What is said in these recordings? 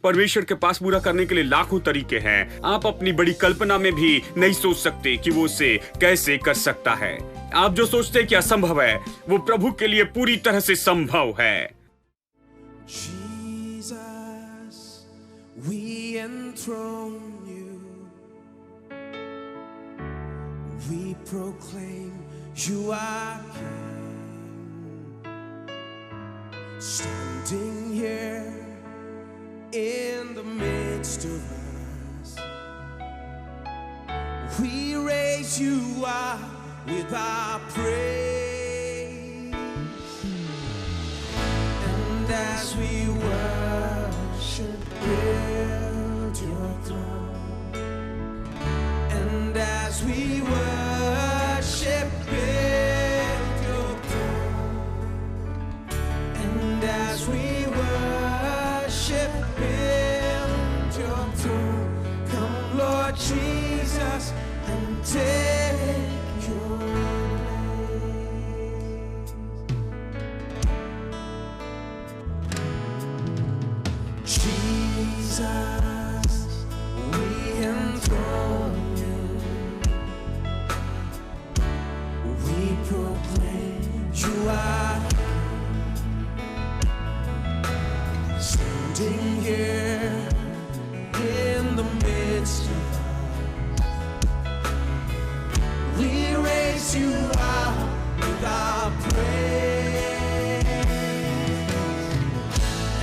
परमेश्वर के पास पूरा करने के लिए लाखों तरीके हैं। आप अपनी बड़ी कल्पना में भी नहीं सोच सकते कि वो उसे कैसे कर सकता है। आप जो सोचते हैं कि असंभव है, वो प्रभु के लिए पूरी तरह से संभव है। Jesus, we enthrone you. We proclaim you are King. Standing here in the midst of us, we raise you up with our praise. And as we worship, build your throne. And as we worship, build your throne. And as we worship, build your throne. Come, Lord Jesus, and take your place. Jesus, we enthrone you. We proclaim you are standing here in the midst of us. We raise you up with our praise.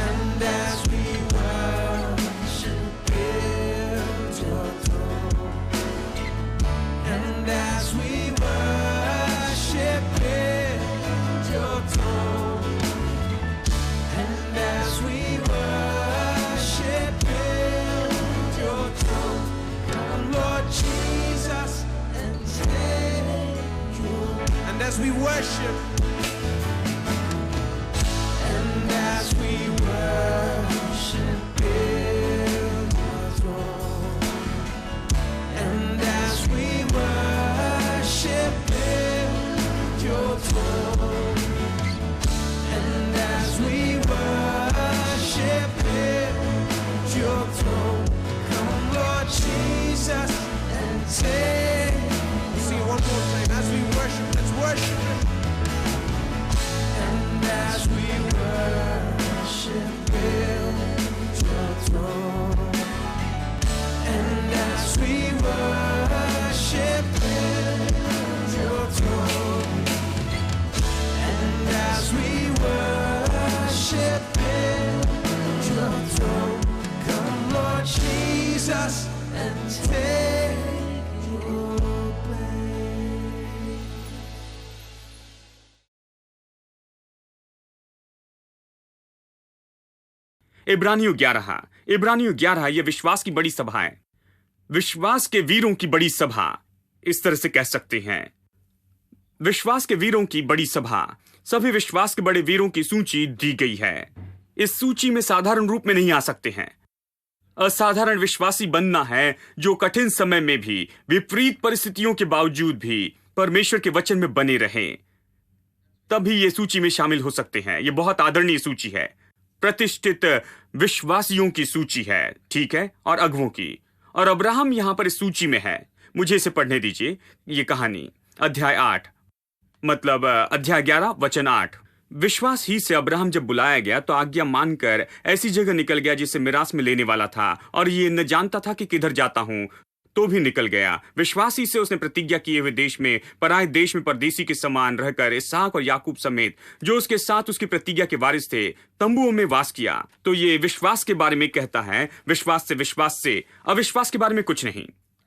And as we worship, build your throne. And as we worship, build your throne. And as we worship, build your throne. Come, Lord Jesus, and take your. And as we worship, and as we worship, build your throne. And as we worship, build your throne. And as we worship, build your throne. Come, Lord Jesus, and take. Sing it one more time. As we worship, let's worship Him. And as we worship, build your throne. And as we worship, build your throne. And as we worship, build your throne. Come, Lord Jesus, and take your place. इब्रानियों 11 ये विश्वास की बड़ी सभा है। विश्वास के वीरों की बड़ी सभा, इस तरह से कह सकते हैं। विश्वास के वीरों की बड़ी सभा, सभी विश्वास के बड़े वीरों की सूची दी गई है। इस सूची में साधारण रूप में नहीं आ सकते हैं। असाधारण विश्वासी बनना है जो कठिन समय में भी, विपरीत परिस्थितियों के बावजूद भी परमेश्वर के वचन में बने रहें, तभी ये सूची में शामिल हो सकते हैं। ये बहुत आदरणीय सूची है, प्रतिष्ठित विश्वासियों की सूची है, ठीक है, और अगुवों की। और अब्राहम यहां पर इस सूची में है। मुझे इसे पढ़ने दीजिए। ये कहानी अध्याय 11 वचन 8। विश्वास ही से अब्राहम जब बुलाया गया तो आज्ञा मानकर ऐसी जगह निकल गया जिसे मिरास में लेने वाला था, और ये न जानता था कि किधर जाता हूं, तो भी निकल गया। विश्वास ही से उसने प्रतिज्ञा किए हुए देश में, पराए देश में परदेसी के समान रहकर इसहाक और याकूब समेत जो उसके साथ उसकी प्रतिज्ञा के वारिस थे, तंबुओं में वास किया। तो ये विश्वास के बारे में कहता है। विश्वास से, अविश्वास के बारे में कुछ नहीं।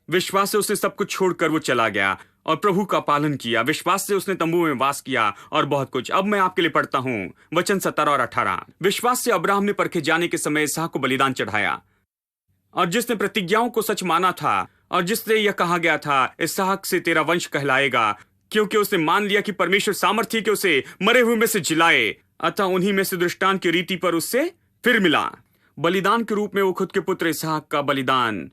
विश्वास से उसने सब कुछ छोड़कर वो चला गया और प्रभु का पालन किया। विश्वास से उसने तंबू में वास किया और बहुत कुछ। अब मैं आपके लिए पढ़ता हूं वचन 17 और 18। विश्वास से अब्राहम ने परखे जाने के समय इसहाक को बलिदान चढ़ाया, और जिसने प्रतिज्ञाओं को सच माना था और जिससे यह कहा गया था इसहाक से तेरा वंश कहलाएगा, क्योंकि उसने मान लिया कि परमेश्वर सामर्थ्य के उसे मरे हुए में से जिलाए। अतः उन्हीं में से दृष्टांत की रीति पर उससे फिर मिला। बलिदान के रूप में वो खुद के पुत्र इसहाक का बलिदान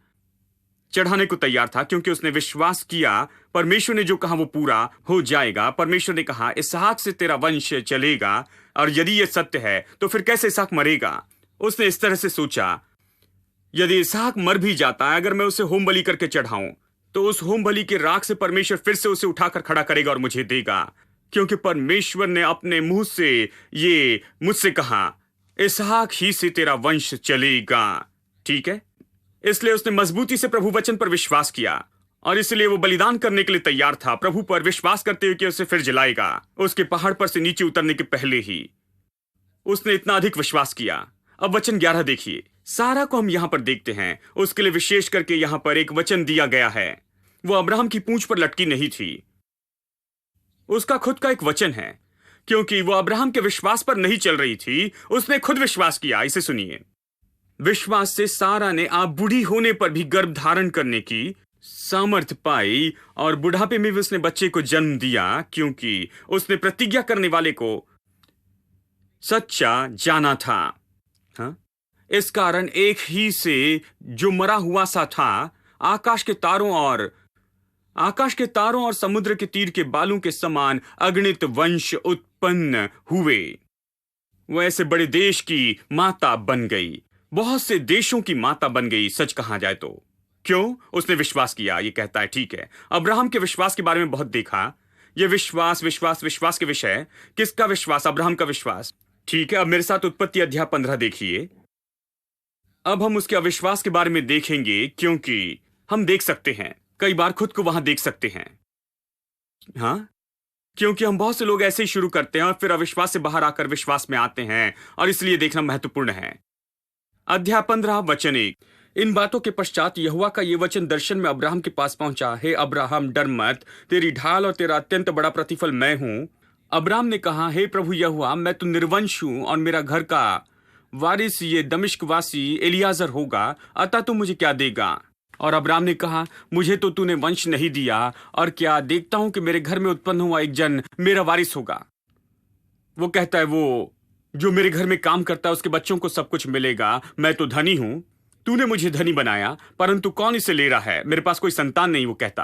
चढ़ाने को तैयार था, क्योंकि उसने विश्वास किया परमेश्वर ने जो कहा वो पूरा हो जाएगा। परमेश्वर ने कहा इसहाक से तेरा वंश चलेगा, और यदि यह सत्य है तो फिर कैसे इसहाक मरेगा। उसने इस तरह से सोचा, यदि इसहाक मर भी जाता है, अगर मैं उसे होम बलि करके चढ़ाऊं, तो उस होम बलि के राख से परमेश्वर फिर से उसे उठाकर खड़ा करेगा और मुझे देगा, क्योंकि परमेश्वर ने अपने मुंह से ये मुझसे कहा, इसहाक ही से तेरा वंश चलेगा। ठीक है, इसलिए उसने मजबूती से प्रभु वचन पर विश्वास किया और इसलिए वो बलिदान करने के लिए तैयार था, प्रभु पर विश्वास करते हुए कि उसे फिर जलाएगा। उसके पहाड़ पर से नीचे उतरने के पहले ही उसने इतना अधिक विश्वास किया। अब वचन 11 देखिए। सारा को हम यहां पर देखते हैं, उसके लिए विशेष करके यहां पर एक वचन दिया गया है। वो अब्राहम की पूंछ पर लटकी नहीं थी, उसका खुद का एक वचन है, क्योंकि वो अब्राहम के विश्वास पर नहीं चल रही थी, उसने खुद विश्वास किया। इसे सुनिए। विश्वास से सारा ने आप बूढ़ी होने पर भी गर्भ धारण करने की सामर्थ पाई और बुढ़ापे में भी उसने बच्चे को जन्म दिया, क्योंकि उसने प्रतिज्ञा करने वाले को सच्चा जाना था। हाँ? इस कारण एक ही से जो मरा हुआ सा था, आकाश के तारों और समुद्र के तीर के बालों के समान अगणित वंश उत्पन्न हुए। वो ऐसे बड़े देश की माता बन गई, बहुत से देशों की माता बन गई, सच कहा जाए तो। क्यों? उसने विश्वास किया। ये कहता है, ठीक है, अब्राहम के विश्वास के बारे में बहुत देखा। ये विश्वास के विषय। किसका विश्वास? अब्राहम का विश्वास। ठीक है, अब मेरे साथ उत्पत्ति अध्याय 15 देखिए। अब हम उसके अविश्वास के बारे में देखेंगे, क्योंकि हम देख सकते हैं, कई बार खुद को वहां देख सकते हैं। हाँ, क्योंकि हम बहुत से लोग ऐसे ही शुरू करते हैं और फिर अविश्वास से बाहर आकर विश्वास में आते हैं, और इसलिए देखना महत्वपूर्ण है। अध्याय 15 वचन 1। इन बातों के पश्चात यहोवा का ये वचन दर्शन में अब्राहम के पास पहुंचा, हे अब्राहम, डर मत, तेरी ढाल और तेरा अत्यंत बड़ा प्रतिफल मैं हूं। अब्राहम ने कहा, हे प्रभु यहोवा, मैं तो निर्वंश हूं और मेरा घर का वारिस ये दमिश्कवासी एलियाजर होगा, अतः तू मुझे क्या देगा? और अब्राहम ने कहा, मुझे तो तूने वंश नहीं दिया, और क्या देखता हूं कि मेरे घर में उत्पन्न हुआ एक जन मेरा वारिस होगा। वो कहता है, वो जो मेरे घर में काम करता है उसके बच्चों को सब कुछ मिलेगा। मैं तो धनी हूं, तूने मुझे धनी बनाया, परंतु कौन इसे ले रहा है? मेरे पास कोई संतान नहीं, वो कहता।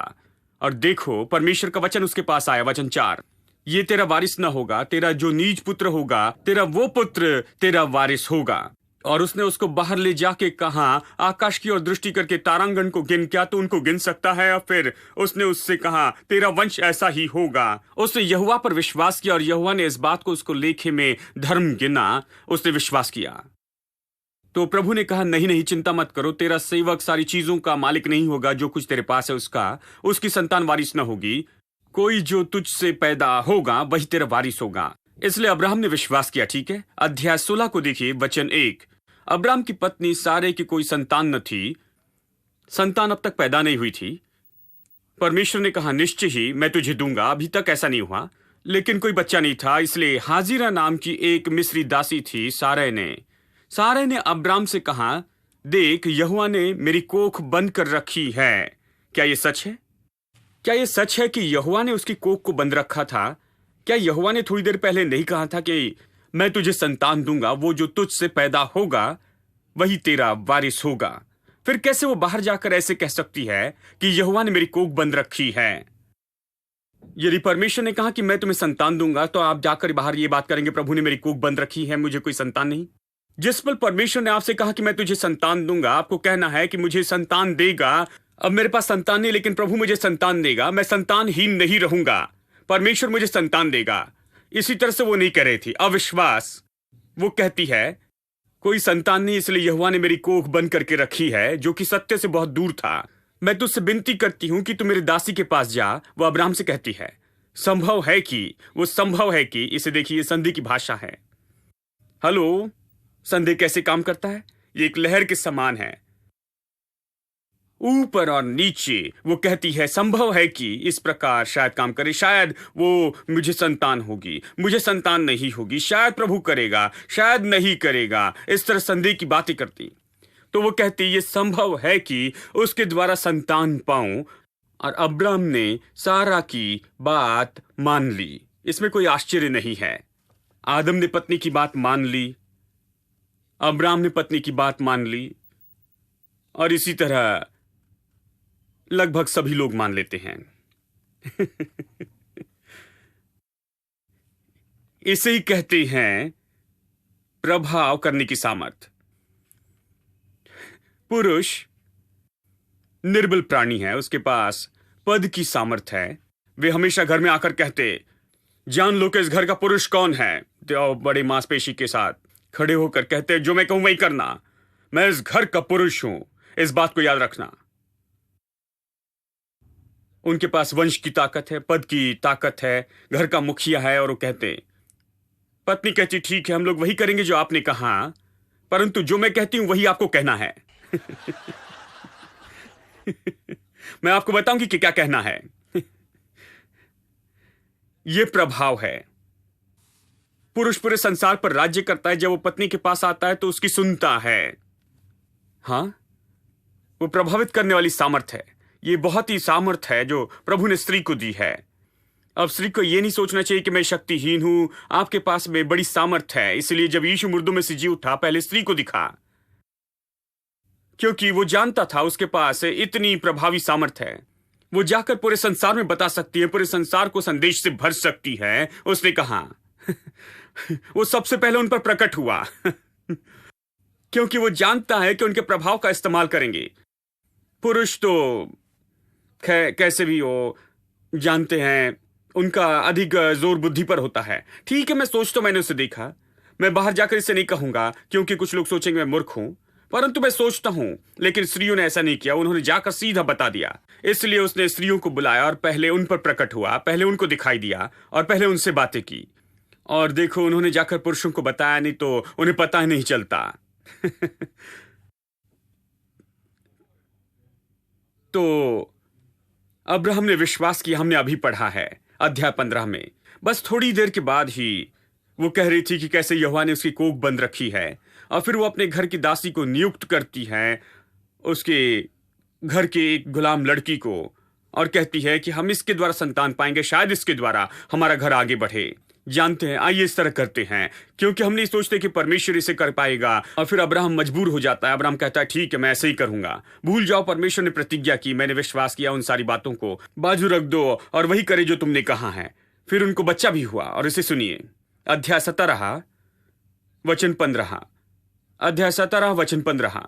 और देखो, परमेश्वर का वचन उसके पास आया, वचन 4, ये तेरा वारिस न होगा, तेरा जो नीज पुत्र होगा, तेरा वो पुत्र तेरा वारिस होगा। और उसने उसको बाहर ले जाके कहा, आकाश की ओर दृष्टि करके तारांगण को गिन, क्या तू उनको गिन सकता है? और फिर उसने उससे कहा, तेरा वंश ऐसा ही होगा। उसने यहोवा पर विश्वास किया और यहोवा ने इस बात को उसको लेखे में धर्म गिना। उसने विश्वास किया। तो प्रभु ने कहा, नहीं नहीं, चिंता मत करो, तेरा सेवक सारी चीजों का मालिक नहीं होगा, जो कुछ तेरे पास है उसकी संतान वारिस न होगी। कोई जो तुझसे पैदा होगा वही तेरा वारिस होगा। इसलिए अब्राहम ने विश्वास किया। ठीक है, अध्याय 16 को देखिए, वचन 1। अब्राहम की पत्नी सारे की कोई संतान न थी, संतान अब तक पैदा नहीं हुई थी। परमेश्वर ने कहा, निश्चय ही मैं तुझे दूंगा। अभी तक ऐसा नहीं हुआ, लेकिन कोई बच्चा नहीं था, इसलिए हाजिरा नाम की एक मिस्री दासी थी, सारे ने अब्राम से कहा, देख, यहोवा ने मेरी कोख बंद कर रखी है। क्या यह सच है? क्या यह सच है कि यहोवा ने उसकी कोख को बंद रखा था? क्या यहोवा ने थोड़ी देर पहले नहीं कहा था कि मैं तुझे संतान दूंगा, वो जो तुझसे पैदा होगा वही तेरा वारिस होगा? फिर कैसे वो बाहर जाकर ऐसे कह सकती है कि यहोवा ने मेरी कोख बंद रखी है? यदि परमेश्वर ने कहा कि मैं तुम्हें संतान दूंगा, तो आप जाकर बाहर ये बात करेंगे, प्रभु ने मेरी कोख बंद रखी है, मुझे कोई संतान नहीं। जिस पल परमेश्वर ने आपसे कहा कि मैं तुझे संतान दूंगा, आपको कहना है कि मुझे संतान देगा। अब मेरे पास संतान नहीं, लेकिन प्रभु मुझे संतान देगा, मैं संतानहीन नहीं रहूंगा, परमेश्वर मुझे संतान देगा। इसी तरह से वो नहीं कह रही थी। अविश्वास, वो कहती है कोई संतान नहीं, इसलिए यहोवा ने मेरी कोख बंद करके रखी है, जो कि सत्य से बहुत दूर था। मैं तुझसे विनती करती हूं कि तू मेरी दासी के पास जा। वो अब्राहम से कहती है, संभव है कि इसे देखिए, संधि की भाषा है। हेलो, संधि कैसे काम करता है? ये एक लहर के समान है, ऊपर और नीचे। वो कहती है, संभव है कि इस प्रकार शायद काम करे, शायद वो मुझे संतान होगी, मुझे संतान नहीं होगी, शायद प्रभु करेगा, शायद नहीं करेगा। इस तरह संदेह की बातें करती। तो वो कहती, ये संभव है कि उसके द्वारा संतान पाऊं। और अब्राहम ने सारा की बात मान ली। इसमें कोई आश्चर्य नहीं है। आदम ने पत्नी की बात मान ली, अब्राहम ने पत्नी की बात मान ली, और इसी तरह लगभग सभी लोग मान लेते हैं। इसे ही कहते हैं प्रभाव करने की सामर्थ। पुरुष निर्बल प्राणी है, उसके पास पद की सामर्थ्य है। वे हमेशा घर में आकर कहते, जान लो कि इस घर का पुरुष कौन है। तो बड़े मांसपेशी के साथ खड़े होकर कहते, जो मैं कहूं वही करना, मैं इस घर का पुरुष हूं, इस बात को याद रखना। उनके पास वंश की ताकत है, पद की ताकत है, घर का मुखिया है, और वो कहते, पत्नी कहती, ठीक है हम लोग वही करेंगे जो आपने कहा, परंतु जो मैं कहती हूं वही आपको कहना है। मैं आपको बताऊंगी कि क्या कहना है। यह प्रभाव है। पुरुष पूरे संसार पर राज्य करता है, जब वो पत्नी के पास आता है तो उसकी सुनता है। हां, वो प्रभावित करने वाली सामर्थ्य है। ये बहुत ही सामर्थ्य है जो प्रभु ने स्त्री को दी है। अब स्त्री को यह नहीं सोचना चाहिए कि मैं शक्तिहीन हूं, आपके पास में बड़ी सामर्थ्य है। इसलिए जब यीशु मुर्दों में से जी उठा, पहले स्त्री को दिखा, क्योंकि वो जानता था उसके पास इतनी प्रभावी सामर्थ्य है। वो जाकर पूरे संसार में बता सकती है, पूरे संसार को संदेश से भर सकती है। उसने कहा वो सबसे पहले उन पर प्रकट हुआ, क्योंकि वो जानता है कि उनके प्रभाव का इस्तेमाल करेंगे। पुरुष तो कैसे भी हो, जानते हैं उनका अधिक जोर बुद्धि पर होता है। ठीक है, मैं सोचता हूं, मैंने उसे देखा। मैं बाहर जाकर इसे नहीं कहूंगा क्योंकि कुछ लोग सोचेंगे मैं मूर्ख हूं, परंतु मैं सोचता हूं। लेकिन स्त्रियों ने ऐसा नहीं किया, उन्होंने जाकर सीधा बता दिया। इसलिए उसने स्त्रियों को बुलाया और पहले उन पर प्रकट हुआ, पहले उनको दिखाई दिया और पहले उनसे बातें की। और देखो, उन्होंने जाकर पुरुषों को बताया, नहीं तो उन्हें पता ही नहीं चलता। तो अब्राहम ने विश्वास किया, हमने अभी पढ़ा है अध्याय 15 में। बस थोड़ी देर के बाद ही वो कह रही थी कि कैसे यहोवा ने उसकी कोख बंद रखी है, और फिर वो अपने घर की दासी को नियुक्त करती है, उसके घर के एक गुलाम लड़की को, और कहती है कि हम इसके द्वारा संतान पाएंगे, शायद इसके द्वारा हमारा घर आगे बढ़े। जानते हैं, आइए इस तरह करते हैं, क्योंकि हम नहीं सोचते कि परमेश्वर इसे कर पाएगा। और फिर अब्राहम मजबूर हो जाता है। अब्राहम कहता है, ठीक है मैं ऐसे ही करूंगा। भूल जाओ, परमेश्वर ने प्रतिज्ञा की, मैंने विश्वास किया, उन सारी बातों को बाजू रख दो और वही करे जो तुमने कहा है। फिर उनको बच्चा भी हुआ। और इसे सुनिए, अध्याय 17 वचन 15। अध्याय 17 वचन 15।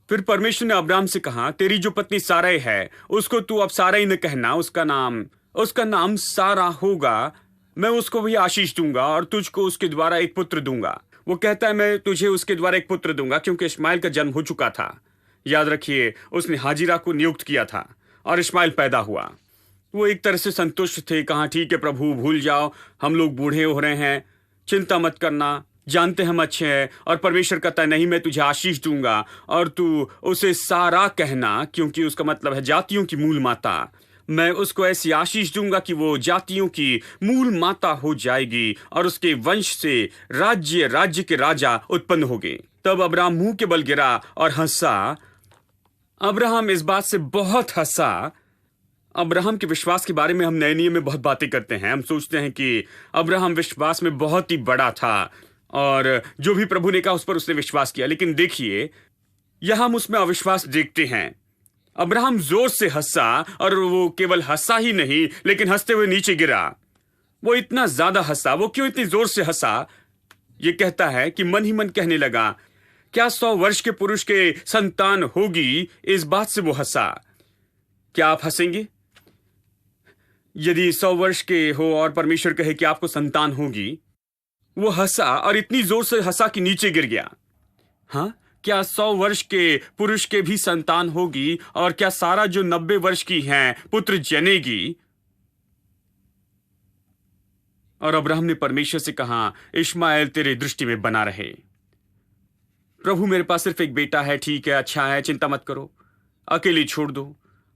फिर परमेश्वर ने अब्राहम से कहा, तेरी जो पत्नी सारै है उसको तू अब सारै न कहना, उसका नाम सारा होगा। मैं उसको भी आशीष दूंगा और तुझको उसके द्वारा एक पुत्र दूंगा। वो कहता है, मैं तुझे उसके द्वारा एक पुत्र दूंगा, क्योंकि इश्माइल का जन्म हो चुका था। याद रखिए, उसने हाजिरा को नियुक्त किया था और इश्माइल पैदा हुआ। वो एक तरह से संतुष्ट थे, कहा ठीक है प्रभु, भूल जाओ, हम लोग बूढ़े हो रहे हैं, चिंता मत करना, जानते हम अच्छे हैं। और परमेश्वर कहता है, नहीं मैं तुझे आशीष दूंगा और तू उसे सारा कहना, क्योंकि उसका मतलब है जातियों की मूल माता। मैं उसको ऐसी आशीष दूंगा कि वो जातियों की मूल माता हो जाएगी और उसके वंश से राज्य के राजा उत्पन्न होंगे। तब अब्राहम मुंह के बल गिरा और हंसा। अब्राहम इस बात से बहुत हंसा। अब्राहम के विश्वास के बारे में हम नए नियम में बहुत बातें करते हैं। हम सोचते हैं कि अब्राहम विश्वास में बहुत ही बड़ा था और जो भी प्रभु ने कहा उस पर उसने विश्वास किया। लेकिन देखिए, यहां हम उसमें अविश्वास देखते हैं। अब्राहम जोर से हंसा, और वो केवल हंसा ही नहीं, लेकिन हंसते हुए नीचे गिरा। वो इतना ज्यादा हंसा। वो क्यों इतनी जोर से हंसा? ये कहता है कि मन ही मन कहने लगा, क्या 100 वर्ष के पुरुष के संतान होगी? इस बात से वो हंसा। क्या आप हंसेंगे यदि 100 वर्ष के हो और परमेश्वर कहे कि आपको संतान होगी? वो हंसा और इतनी जोर से हंसा कि नीचे गिर गया। हाँ, क्या 100 वर्ष के पुरुष के भी संतान होगी? और क्या सारा जो 90 वर्ष की हैं पुत्र जनेगी? और अब्राहम ने परमेश्वर से कहा, इश्माएल तेरे दृष्टि में बना रहे। प्रभु, मेरे पास सिर्फ एक बेटा है, ठीक है, अच्छा है, चिंता मत करो, अकेले छोड़ दो,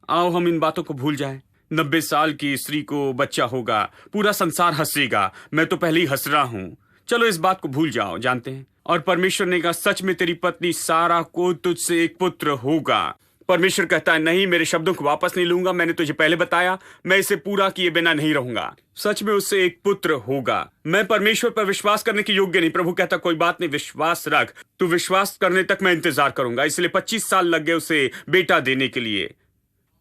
आओ हम इन बातों को भूल जाएं। 90 साल की स्त्री को बच्चा होगा, पूरा संसार हंसेगा, मैं तो पहले ही हंस रहा हूं, चलो इस बात को भूल जाओ। जानते हैं, और परमेश्वर ने कहा, सच में तेरी पत्नी सारा को तुझसे एक पुत्र होगा। परमेश्वर कहता है, नहीं, मेरे शब्दों को वापस नहीं लूंगा, मैंने तुझे पहले बताया, मैं इसे पूरा किए बिना नहीं रहूंगा। सच में उससे एक पुत्र होगा। मैं परमेश्वर पर विश्वास करने के योग्य नहीं। प्रभु कहता, कोई बात नहीं, विश्वास रख, तू विश्वास करने तक मैं इंतजार करूंगा। इसलिए 25 साल लग गए उसे बेटा देने के लिए।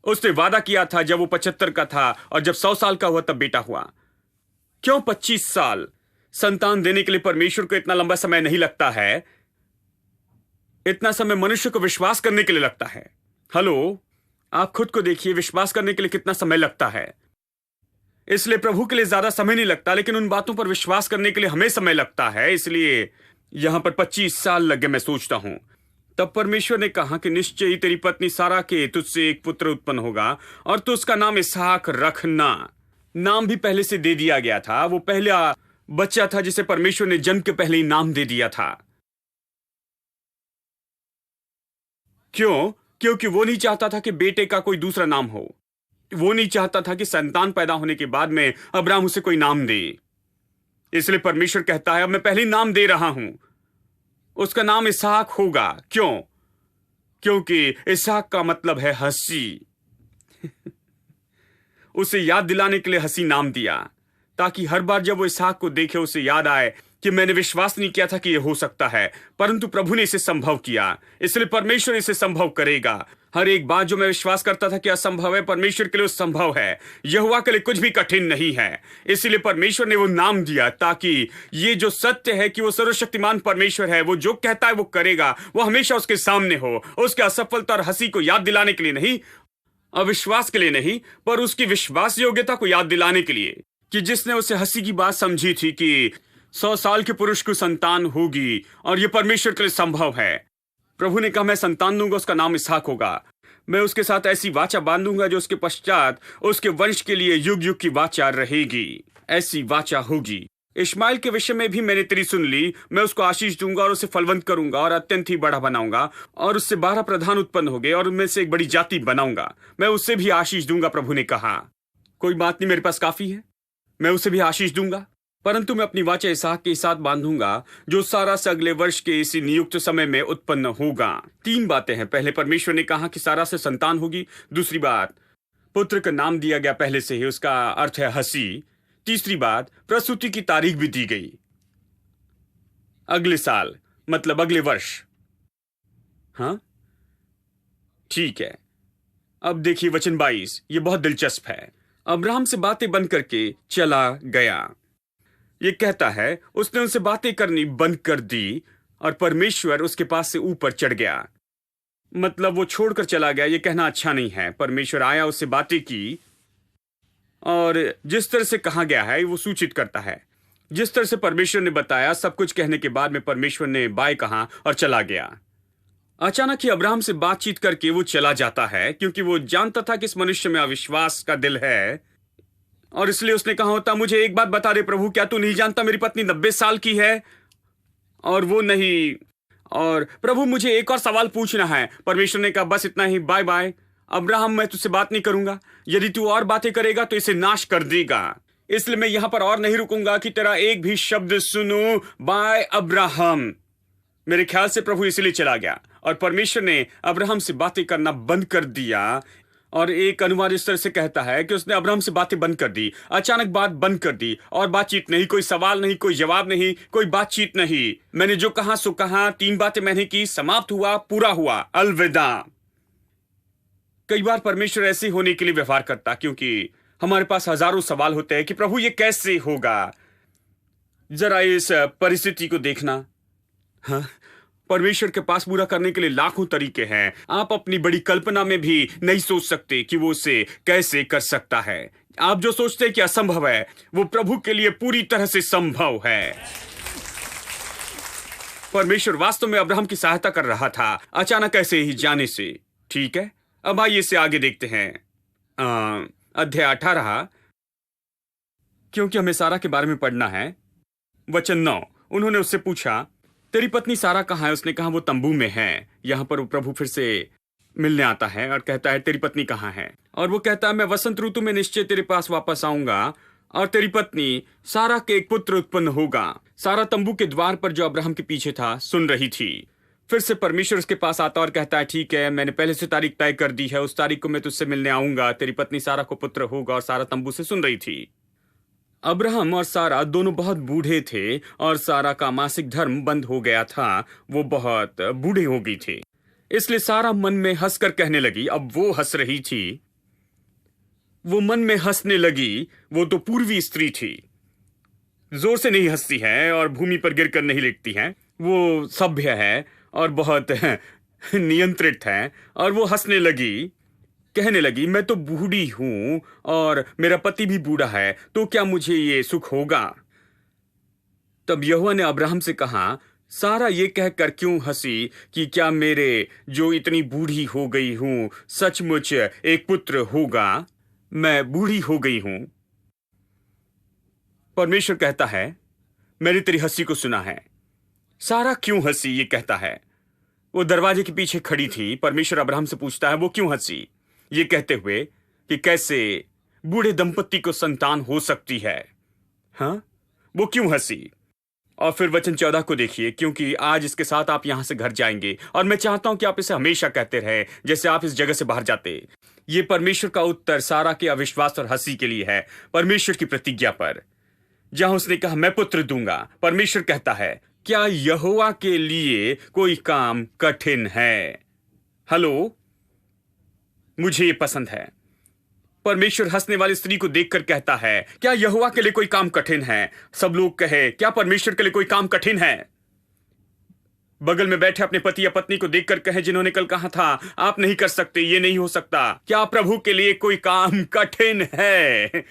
उसने वादा किया था जब वो 75 का था, और जब 100 साल का हुआ तब बेटा हुआ। क्यों 25 साल? संतान देने के लिए परमेश्वर को इतना लंबा समय नहीं लगता है। इतना समय मनुष्य को विश्वास करने के लिए लगता है। हेलो, आप खुद को देखिए, विश्वास करने के लिए कितना समय लगता है। इसलिए प्रभु के लिए ज्यादा समय नहीं लगता, लेकिन उन बातों पर विश्वास करने के लिए हमें समय लगता है। इसलिए यहां पर 25 साल लगे, मैं सोचता हूं। तब परमेश्वर ने कहा कि निश्चय ही तेरी पत्नी सारा के तुझसे एक पुत्र उत्पन्न होगा और तू उसका नाम इसहाक रखना। नाम भी पहले से दे दिया गया था। वो पहला बच्चा था जिसे परमेश्वर ने जन्म के पहले ही नाम दे दिया था। क्यों? क्योंकि वो नहीं चाहता था कि बेटे का कोई दूसरा नाम हो। वो नहीं चाहता था कि संतान पैदा होने के बाद में अब्राहम उसे कोई नाम दे। इसलिए परमेश्वर कहता है, अब मैं पहले नाम दे रहा हूं, उसका नाम इसहाक होगा। क्यों? क्योंकि इसहाक का मतलब है हंसी। उसे याद दिलाने के लिए हंसी नाम दिया, ताकि हर बार जब वो इसहाक को देखे उसे याद आए कि मैंने विश्वास नहीं किया था कि यह हो सकता है, परंतु प्रभु ने इसे संभव किया। इसलिए परमेश्वर इसे संभव करेगा। हर एक बात जो मैं विश्वास करता था कि असंभव है, परमेश्वर के लिए संभव है। यहोवा के लिए कुछ भी कठिन नहीं है। इसलिए परमेश्वर ने वो नाम दिया, ताकि ये जो सत्य है कि वो सर्वशक्तिमान परमेश्वर है, वो जो कहता है वो करेगा, वो हमेशा उसके सामने हो। उसके असफलता और हंसी को याद दिलाने के लिए नहीं, अविश्वास के लिए नहीं, पर उसकी विश्वास योग्यता को याद दिलाने के लिए, कि जिसने उसे हंसी की बात समझी थी कि 100 साल के पुरुष को संतान होगी और यह परमेश्वर के लिए संभव है। प्रभु ने कहा, मैं संतान दूंगा, उसका नाम इसहाक होगा। मैं उसके साथ ऐसी वाचा बांधूंगा जो उसके पश्चात उसके वंश के लिए युग युग की वाचा रहेगी। ऐसी वाचा होगी। इश्माइल के विषय में भी मैंने तेरी सुन ली। मैं उसको आशीष दूंगा और उसे फलवंत करूंगा और अत्यंत ही बड़ा बनाऊंगा, और उससे 12 प्रधान उत्पन्न होंगे और उनमें से एक बड़ी जाति बनाऊंगा। मैं उससे भी आशीष दूंगा। प्रभु ने कहा, कोई बात नहीं, मेरे पास काफी है, मैं उसे भी आशीष दूंगा। परंतु मैं अपनी वाचा इसहाक के साथ बांधूंगा, जो सारा से अगले वर्ष के इसी नियुक्त समय में उत्पन्न होगा। 3 बातें हैं। पहले, परमेश्वर ने कहा कि सारा से संतान होगी। दूसरी बात, पुत्र का नाम दिया गया पहले से ही, उसका अर्थ है हंसी। तीसरी बात, प्रसूति की तारीख भी दी गई, अगले साल, मतलब अगले वर्ष। हाँ, ठीक है। अब देखिए वचन 22, ये बहुत दिलचस्प है। अब्राहम से बातें बंद करके चला गया। ये कहता है, उसने उनसे बातें करनी बंद कर दी और परमेश्वर उसके पास से ऊपर चढ़ गया। मतलब वो छोड़कर चला गया। ये कहना अच्छा नहीं है। परमेश्वर आया, उससे बातें की, और जिस तरह से कहा गया है वो सूचित करता है। जिस तरह से परमेश्वर ने बताया, सब कुछ कहने के बाद में परमेश्वर ने बाय कहा और चला गया। अचानक ही अब्राहम से बातचीत करके वो चला जाता है, क्योंकि वो जानता था कि इस मनुष्य में अविश्वास का दिल है। और इसलिए उसने कहा होता, मुझे एक बात बता दे प्रभु, क्या तू नहीं जानता मेरी पत्नी 90 साल की है? और वो नहीं। और प्रभु, मुझे एक और सवाल पूछना है। परमेश्वर ने कहा, बस इतना ही, बाय बाय। अब्राहम, मैं तुझसे बात नहीं करूंगा। यदि तू और बातें करेगा तो इसे नाश कर देगा। इसलिए मैं यहां पर और नहीं रुकूंगा कि तेरा एक भी शब्द सुनूं। By Abraham. मेरे ख्याल से प्रभु इसलिए चला गया और परमेश्वर ने अब्राहम से बातें करना बंद कर दिया। और एक अनुवाद इस तरह से कहता है कि उसने अब्राहम से बातें बंद कर दी। अचानक बात बंद कर दी और बातचीत नहीं, कोई सवाल नहीं, कोई जवाब नहीं, कोई बातचीत नहीं। मैंने जो कहा सो कहा, 3 बातें मैंने की, समाप्त हुआ, पूरा हुआ, अलविदा। कई बार परमेश्वर ऐसे होने के लिए व्यवहार करता, क्योंकि हमारे पास हजारों सवाल होते हैं कि प्रभु ये कैसे होगा। जरा इस परिस्थिति को देखना। हाँ, परमेश्वर के पास पूरा करने के लिए लाखों तरीके हैं। आप अपनी बड़ी कल्पना में भी नहीं सोच सकते कि वो उसे कैसे कर सकता है। आप जो सोचते हैं कि असंभव है, वो प्रभु के लिए पूरी तरह से संभव है। परमेश्वर वास्तव में अब्राहम की सहायता कर रहा था, अचानक ऐसे ही जाने से। ठीक है, अब आइए इसे आगे देखते हैं। अध्याय 18, क्योंकि हमें सारा के बारे में पढ़ना है। वचन 9, उन्होंने उससे पूछा, तेरी पत्नी सारा कहाँ है? उसने कहा, वो तंबू में है। यहां पर वो प्रभु फिर से मिलने आता है और कहता है, तेरी पत्नी कहाँ है? और वो कहता है, मैं वसंत ऋतु में निश्चय तेरे पास वापस आऊंगा और तेरी पत्नी सारा के एक पुत्र उत्पन्न होगा। सारा तंबू के द्वार पर जो अब्राहम के पीछे था सुन रही थी। फिर से परमेश्वर उसके पास आता और कहता है, ठीक है, मैंने पहले से तारीख तय कर दी है, उस तारीख को मैं तुझसे मिलने आऊंगा। तेरी पत्नी सारा को पुत्र होगा। और सारा तंबू से सुन रही थी। अब्राहम और सारा दोनों बहुत बूढ़े थे और सारा का मासिक धर्म बंद हो गया था। वो बहुत बूढ़े हो गई थी। इसलिए सारा मन में हंसकर कहने लगी। अब वो हंस रही थी, वो मन में हंसने लगी। वो तो पूर्वी स्त्री थी, जोर से नहीं हंसती है और भूमि पर गिरकर नहीं लेटती है। वो सभ्य है और बहुत नियंत्रित हैं। और वो हंसने लगी, कहने लगी, मैं तो बूढ़ी हूं और मेरा पति भी बूढ़ा है, तो क्या मुझे ये सुख होगा? तब यहोवा ने अब्राहम से कहा, सारा ये कहकर क्यों हंसी कि क्या मेरे जो इतनी बूढ़ी हो गई हूं सचमुच एक पुत्र होगा? मैं बूढ़ी हो गई हूं। परमेश्वर कहता है, मैंने तेरी हंसी को सुना है। सारा क्यों हंसी, ये कहता है। वो दरवाजे के पीछे खड़ी थी। परमेश्वर अब्राहम से पूछता है, वो क्यों हंसी, ये कहते हुए कि कैसे बूढ़े दंपत्ति को संतान हो सकती है। हाँ, वो क्यों हंसी? और फिर वचन 14 को देखिए, क्योंकि आज इसके साथ आप यहां से घर जाएंगे और मैं चाहता हूं कि आप इसे हमेशा कहते रहे जैसे आप इस जगह से बाहर जाते। ये परमेश्वर का उत्तर सारा के अविश्वास और हंसी के लिए है, परमेश्वर की प्रतिज्ञा पर, जहां उसने कहा, मैं पुत्र दूंगा। परमेश्वर कहता है, क्या यहोवा के लिए कोई काम कठिन है? हेलो, मुझे ये पसंद है। परमेश्वर हंसने वाली स्त्री को देखकर कहता है, क्या यहोवा के लिए कोई काम कठिन है? सब लोग कहे, क्या परमेश्वर के लिए कोई काम कठिन है? बगल में बैठे अपने पति या पत्नी को देखकर कहे, जिन्होंने कल कहा था आप नहीं कर सकते, ये नहीं हो सकता, क्या प्रभु के लिए कोई काम कठिन है?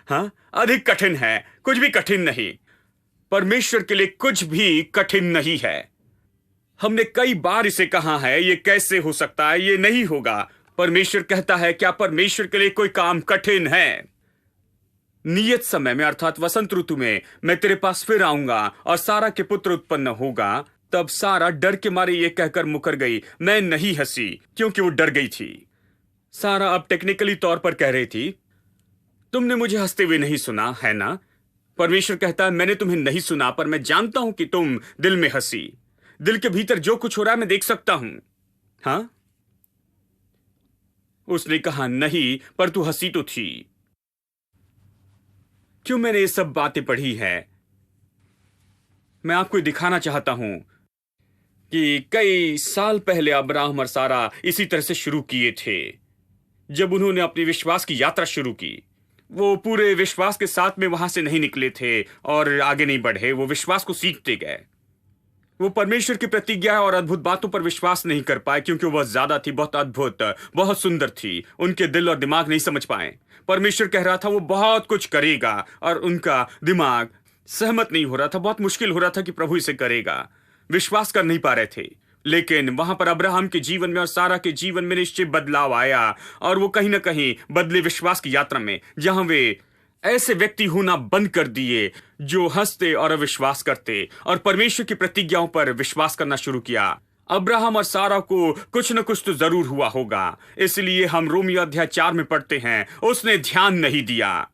हाँ, अधिक कठिन है, कुछ भी कठिन नहीं। परमेश्वर के लिए कुछ भी कठिन नहीं है। हमने कई बार इसे कहा है, ये कैसे हो सकता है, ये नहीं होगा। परमेश्वर कहता है, क्या परमेश्वर के लिए कोई काम कठिन है? नियत समय में अर्थात वसंत ऋतु में मैं तेरे पास फिर आऊंगा और सारा के पुत्र उत्पन्न होगा। तब सारा डर के मारे ये कहकर मुकर गई, मैं नहीं हंसी, क्योंकि वो डर गई थी। सारा अब टेक्निकली तौर पर कह रही थी, तुमने मुझे हंसते हुए नहीं सुना है ना? परमेश्वर कहता है, मैंने तुम्हें नहीं सुना, पर मैं जानता हूं कि तुम दिल में हंसी। दिल के भीतर जो कुछ हो रहा है मैं देख सकता हूं। हाँ, उसने कहा, नहीं, पर तू हंसी तो थी। क्यों मैंने ये सब बातें पढ़ी है? मैं आपको दिखाना चाहता हूं कि कई साल पहले अब्राहम और सारा इसी तरह से शुरू किए थे। जब उन्होंने अपनी विश्वास की यात्रा शुरू की, वो पूरे विश्वास के साथ में वहां से नहीं निकले थे और आगे नहीं बढ़े। वो विश्वास को सीखते गए। वो परमेश्वर की प्रतिज्ञा और अद्भुत बातों पर विश्वास नहीं कर पाए, क्योंकि वो बहुत ज्यादा थी, बहुत अद्भुत, बहुत सुंदर थी। उनके दिल और दिमाग नहीं समझ पाए। परमेश्वर कह रहा था वो बहुत कुछ करेगा और उनका दिमाग सहमत नहीं हो रहा था। बहुत मुश्किल हो रहा था कि प्रभु इसे करेगा। विश्वास कर नहीं पा रहे थे। लेकिन वहां पर अब्राहम के जीवन में और सारा के जीवन में निश्चित बदलाव आया और वो कहीं ना कहीं बदले विश्वास की यात्रा में, जहां वे ऐसे व्यक्ति होना बंद कर दिए जो हंसते और अविश्वास करते और परमेश्वर की प्रतिज्ञाओं पर विश्वास करना शुरू किया। अब्राहम और सारा को कुछ न कुछ तो जरूर हुआ होगा। इसलिए हम रोमियो अध्याय 4 में पढ़ते हैं, उसने ध्यान नहीं दिया।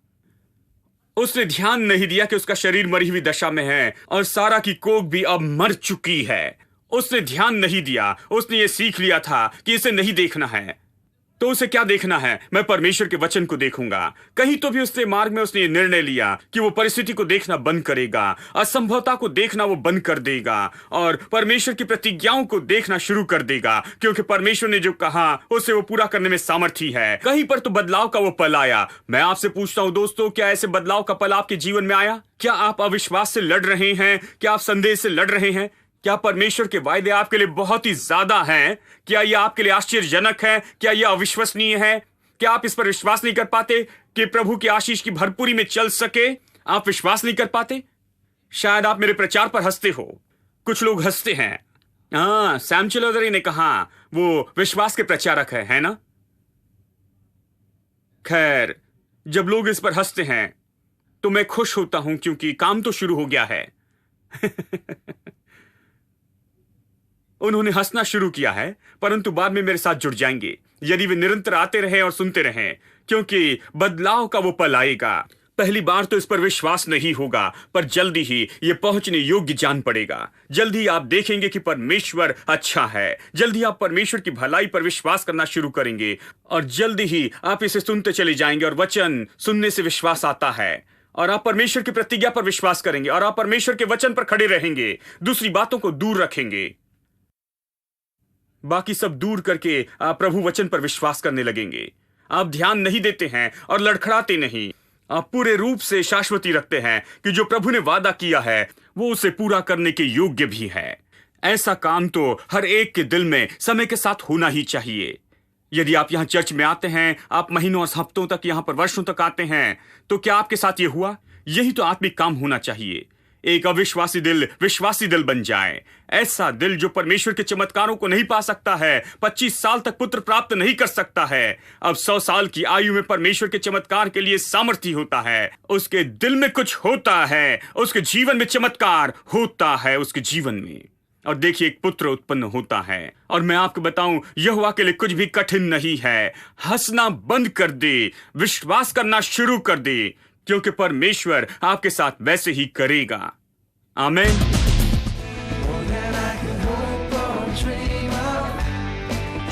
उसने ध्यान नहीं दिया कि उसका शरीर मरी हुई दशा में है और सारा की कोख भी अब मर चुकी है। उसने ध्यान नहीं दिया। उसने ये सीख लिया था कि इसे नहीं देखना है। तो उसे क्या देखना है? मैं परमेश्वर के वचन को देखूंगा। कहीं तो भी उसने मार्ग में उसने ये निर्णय लिया कि वो परिस्थिति को देखना बंद करेगा, असंभवता को देखना वो बंद कर देगा और परमेश्वर की प्रतिज्ञाओं को देखना शुरू कर देगा, क्योंकि परमेश्वर ने जो कहा उसे वो पूरा करने में सामर्थी है। कहीं पर तो बदलाव का वो पल आया। मैं आपसे पूछता हूं दोस्तों, क्या ऐसे बदलाव का पल आपके जीवन में आया? क्या आप अविश्वास से लड़ रहे हैं? क्या आप संदेह से लड़ रहे हैं? क्या परमेश्वर के वायदे आपके लिए बहुत ही ज्यादा हैं? क्या यह आपके लिए आश्चर्यजनक है? क्या यह अविश्वसनीय है? क्या आप इस पर विश्वास नहीं कर पाते कि प्रभु की आशीष की भरपूरी में चल सके? आप विश्वास नहीं कर पाते? शायद आप मेरे प्रचार पर हंसते हो। कुछ लोग हंसते हैं। हाँ, सैम चौधरी ने कहा वो विश्वास के प्रचारक है ना? खैर, जब लोग इस पर हंसते हैं तो मैं खुश होता हूं, क्योंकि काम तो शुरू हो गया है। उन्होंने हंसना शुरू किया है, परंतु बाद में मेरे साथ जुड़ जाएंगे यदि वे निरंतर आते रहें और सुनते रहें, क्योंकि बदलाव का वो पल आएगा। पहली बार तो इस पर विश्वास नहीं होगा, पर जल्दी ही ये पहुंचने योग्य जान पड़ेगा। जल्दी आप देखेंगे कि परमेश्वर अच्छा है। जल्दी आप परमेश्वर की भलाई पर विश्वास करना शुरू करेंगे और जल्दी ही आप इसे सुनते चले जाएंगे। और वचन सुनने से विश्वास आता है और आप परमेश्वर की प्रतिज्ञा पर विश्वास करेंगे और आप परमेश्वर के वचन पर खड़े रहेंगे। दूसरी बातों को दूर रखेंगे, बाकी सब दूर करके आप प्रभु वचन पर विश्वास करने लगेंगे। आप ध्यान नहीं देते हैं और लड़खड़ाते नहीं। आप पूरे रूप से शाश्वती रखते हैं कि जो प्रभु ने वादा किया है वो उसे पूरा करने के योग्य भी है। ऐसा काम तो हर एक के दिल में समय के साथ होना ही चाहिए। यदि आप यहाँ चर्च में आते हैं, आप महीनों और हफ्तों तक यहाँ पर वर्षों तक आते हैं, तो क्या आपके साथ ये हुआ? यही तो आत्मिक काम होना चाहिए। एक अविश्वासी दिल विश्वासी दिल बन जाए। ऐसा दिल जो परमेश्वर के चमत्कारों को नहीं पा सकता है, 25 साल तक पुत्र प्राप्त नहीं कर सकता है, अब 100 साल की आयु में परमेश्वर के चमत्कार के लिए सामर्थ्य होता है। उसके दिल में कुछ होता है, उसके जीवन में चमत्कार होता है, उसके जीवन में। और देखिए, एक पुत्र उत्पन्न होता है। और मैं आपको बताऊं, यहोवा के लिए कुछ भी कठिन नहीं है। हंसना बंद कर दे, विश्वास करना शुरू कर दे, क्योंकि परमेश्वर आपके साथ वैसे ही करेगा। आमीन। More than I can hope or dream of,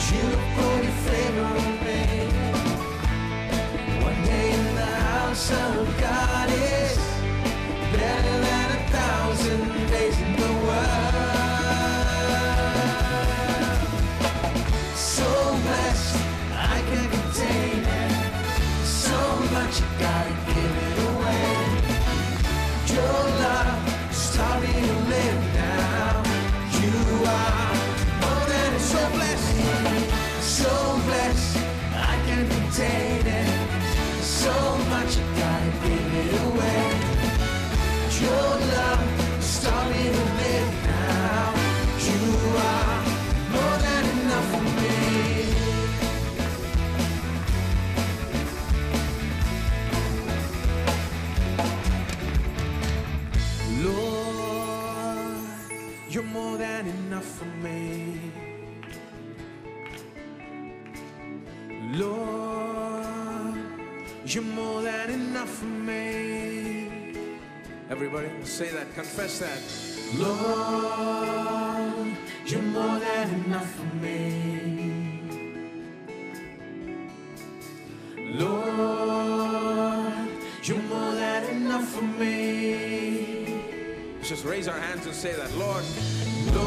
you put your favor on me. One day in the house of God is better than 1,000 days in the world. So blessed, I can't contain it. So much you gotta give it away. Your love taught me to live now. You are more than so blessed, so blessed. I can't contain it. So much you gotta give it away. Your love taught me to live now. You are more than enough for me. Lord, you're more than enough for me. Lord, you're more than enough for me. Everybody say that, confess that. Lord, you're more than enough for me. Lord, you're more than enough for me. Let's just raise our hands and say that. Lord, Lord,